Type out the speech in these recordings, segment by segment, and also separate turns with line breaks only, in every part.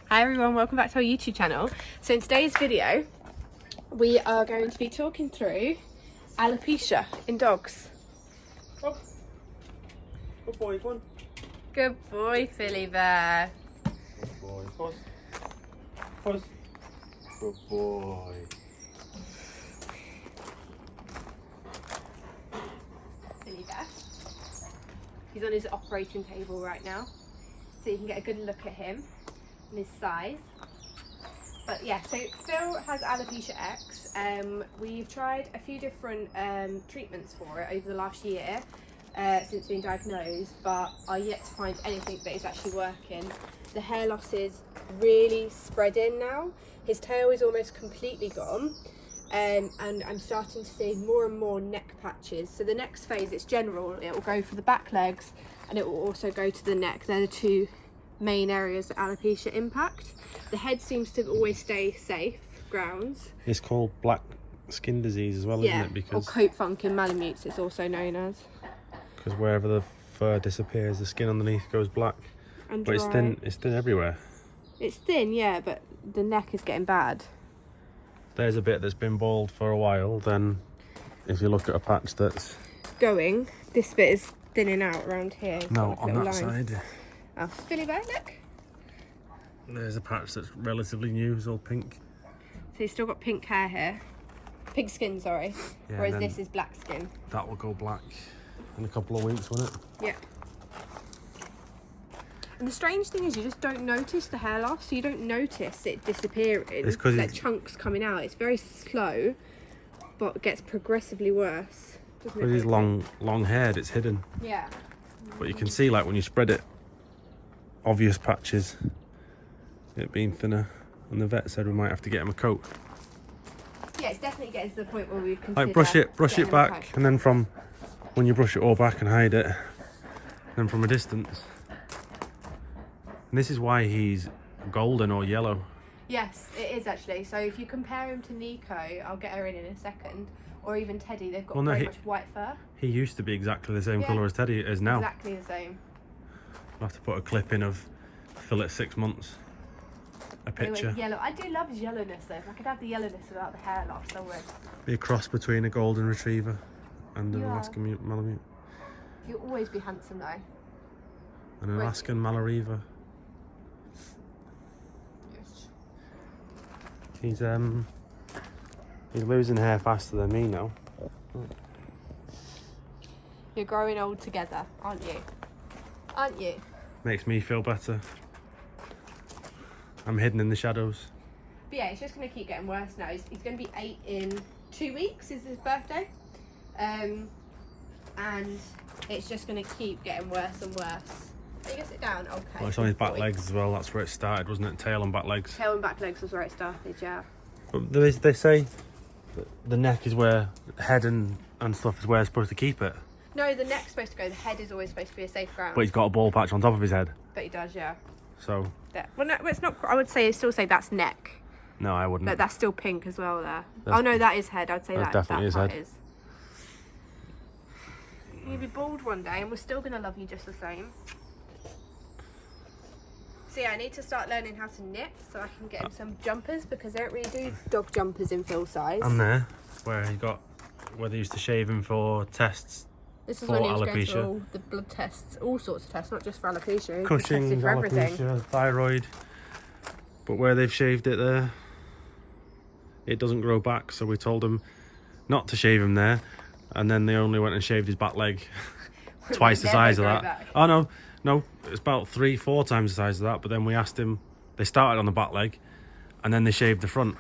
Hi everyone, welcome back to our YouTube channel. So in today's video, we are going to be talking through alopecia in dogs.
Oh. Good boy, go on.
Good boy, Philly Bear.
Good boy. Pause. Pause. Good boy.
Philly Bear. He's on his operating table right now, so you can get a good look at him and his size. But yeah, so Phil has alopecia X. We've tried a few different treatments for it over the last year since being diagnosed, but are yet to find anything that is actually working. The hair loss is really spreading now. His tail is almost completely gone, and I'm starting to see more and more neck patches. So the next phase, it's general. It will go for the back legs and it will also go to the neck. They're the two main areas that alopecia impact. The head seems to always stay safe grounds.
It's called black skin disease as well,
Yeah,
isn't it? Because
or coat funk in Malamutes, it's also known as.
Because wherever the fur disappears, the skin underneath goes black.
And
but
dry.
it's thin everywhere.
It's thin, yeah, but the neck is getting bad.
There's a bit that's been bald for a while, then if you look at a patch that's
going, this bit is thinning out around here. It's
no,
got like a
on
little
that
line.
side.
Oh, Philly Bear, look.
There's a patch that's relatively new, it's all pink.
So he's still got pink hair here. Pink skin, sorry.
Yeah,
whereas this is black skin.
That will go black in a couple of weeks, won't it?
Yeah. And the strange thing is you just don't notice the hair loss. So you don't notice it disappearing.
It's because
like chunks coming out. It's very slow, but gets progressively worse.
Because he's long haired, it's hidden.
Yeah.
But you can see, like, when you spread it, obvious patches, it being thinner. And the vet said we might have to get him a coat.
Yeah, it's definitely getting to the point where we consider
Like brush it back, and then from when you brush it all back and hide it, then from a distance. And this is why he's golden or yellow.
Yes, it is actually. So if you compare him to Nico, I'll get her in a second, or even Teddy, they've got very much white fur.
He used to be exactly the same colour as Teddy is now.
Exactly the same.
I'll have to put a clip in of Phil at 6 months. A picture.
Yellow. I do love his yellowness though. If I could have the yellowness without the hair loss, I would.
Be a cross between a golden retriever and an Alaskan Malamute.
You'll always be handsome though.
And an Alaskan Malariva.
Yes.
He's losing hair faster than me now.
You're growing old together, aren't you? Aren't you?
Makes me feel better. I'm hidden in the shadows.
But yeah, it's just going to keep getting worse now. He's going to be 8 in 2 weeks, is his birthday. And it's just going to keep getting worse and worse. Are you going to sit down? Okay.
Well, it's on his back legs as well. That's where it started, wasn't it? Tail and back legs.
Tail and back legs was where it started, yeah.
But they say that the neck is where head and stuff is where it's supposed to keep it.
No, the neck's supposed to go. The head is always supposed to be a safe ground.
But he's got a bald patch on top of his head.
But he does, yeah.
So.
There. Well, no, it's not. I would still say that's neck.
No, I wouldn't.
But that's still pink as well there. Oh no, that is head. I'd say that
definitely
that
his head.
Is. You'll be bald one day, and we're still gonna love you just the same. So yeah, I need to start learning how to knit so I can get him some jumpers because they don't really do dog jumpers in Phil's size.
And there, where they used to shave him for tests.
This is
for
when he was going
alopecia.
for all the blood tests, all sorts of tests, not just for alopecia.
Cushing's,
for everything.
alopecia, thyroid. But where they've shaved it there, it doesn't grow back. So we told them not to shave him there. And then they only went and shaved his back leg. Twice the size of that. Back. Oh no, it's about 3-4 times the size of that. But then we asked him, they started on the back leg and then they shaved the front.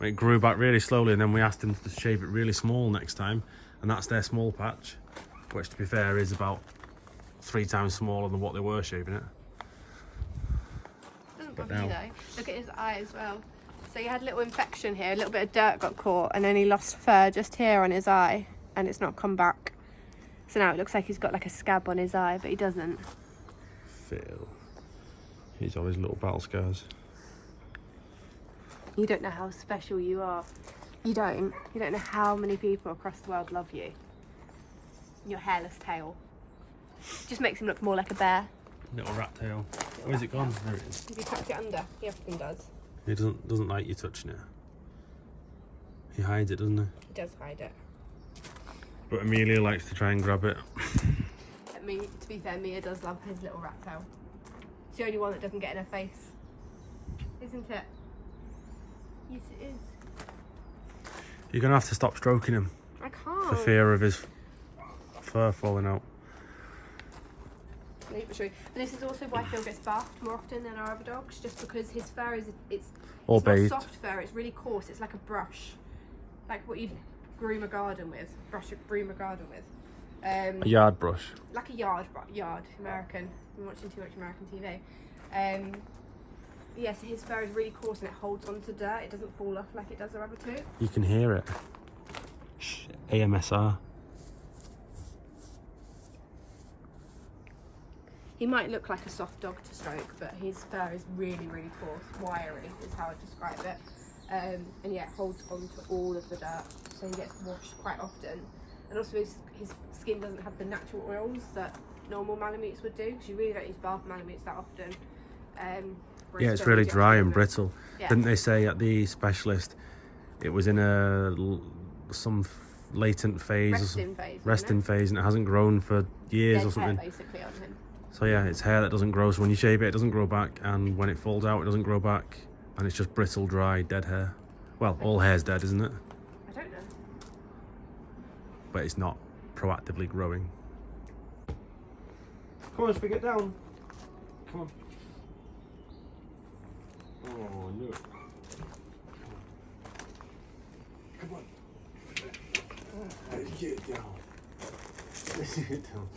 It grew back really slowly, and then we asked him to shave it really small next time. And that's their small patch, which to be fair is about 3 times smaller than what they were shaving it.
Doesn't bother you though. Look at his eye as well. So he had a little infection here, a little bit of dirt got caught, and then he lost fur just here on his eye, and it's not come back. So now it looks like he's got like a scab on his eye, but he doesn't.
Phil. He's always little battle scars.
You don't know how special you are. You don't know how many people across the world love you. Your hairless tail. Just makes him look more like a bear.
Little rat tail.
Little
Where's it gone? There it is.
Have you tucked it under? He often does.
He doesn't like you touching it. He hides it, doesn't he?
He does hide it.
But Amelia likes to try and grab it.
To be fair, Mia does love his little rat tail. It's the only one that doesn't get in her face. Isn't it? Yes, it is.
You're going to have to stop stroking him.
I can't.
For fear of his fur falling out.
But this is also why Phil gets bathed more often than our other dogs, just because his fur it's
Or
not
bathed.
soft fur, it's really coarse. It's like a brush. Like what you'd broom a garden with.
A yard brush.
Like a yard, American. I'm watching too much American TV. Yeah, so his fur is really coarse and it holds onto dirt. It doesn't fall off like it does our other two.
You can hear it. Shh. AMSR.
He might look like a soft dog to stroke, but his fur is really, really coarse. Wiry is how I describe it. And yeah, it holds on to all of the dirt, so he gets washed quite often. And also his skin doesn't have the natural oils that normal Malamutes would do, because you really don't use bath Malamutes that often.
Yeah, it's really dry and brittle.
Yeah.
Didn't they say at the specialist it was in some latent phase, resting phase, and it hasn't grown for years or something.
Basically on him.
So yeah, it's hair that doesn't grow. So when you shave it, it doesn't grow back, and when it falls out, it doesn't grow back, and it's just brittle, dry, dead hair. Well, all hair's dead, isn't it?
I don't know.
But it's not proactively growing. Come on, Spig, get down. Come on. Oh, I knew it. Come on. Get down. Get down.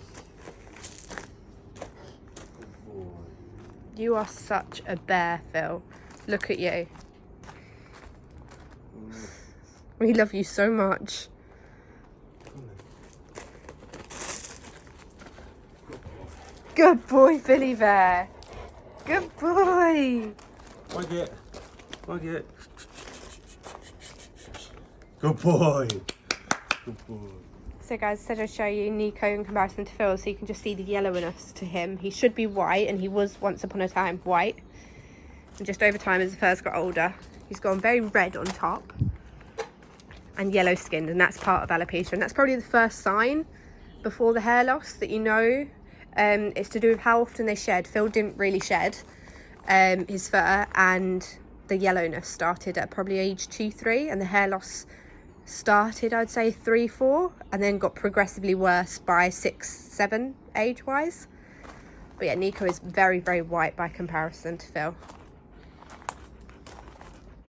Good boy.
You are such a bear, Phil. Look at you. We love you so much. Good boy, Billy Bear. Good boy.
Wag it. Wag it. Good boy. Good boy.
So guys, I said I'd show you Nico in comparison to Phil, so you can just see the yellowiness to him. He should be white, and he was once upon a time white. And just over time, as the fur's got older, he's gone very red on top and yellow skinned, and that's part of alopecia. And that's probably the first sign before the hair loss that you know. It's to do with how often they shed. Phil didn't really shed his fur, and the yellowness started at probably age 2-3, and the hair loss started, I'd say 3-4, and then got progressively worse by 6-7 age wise. But yeah, Nico is very, very white by comparison to Phil.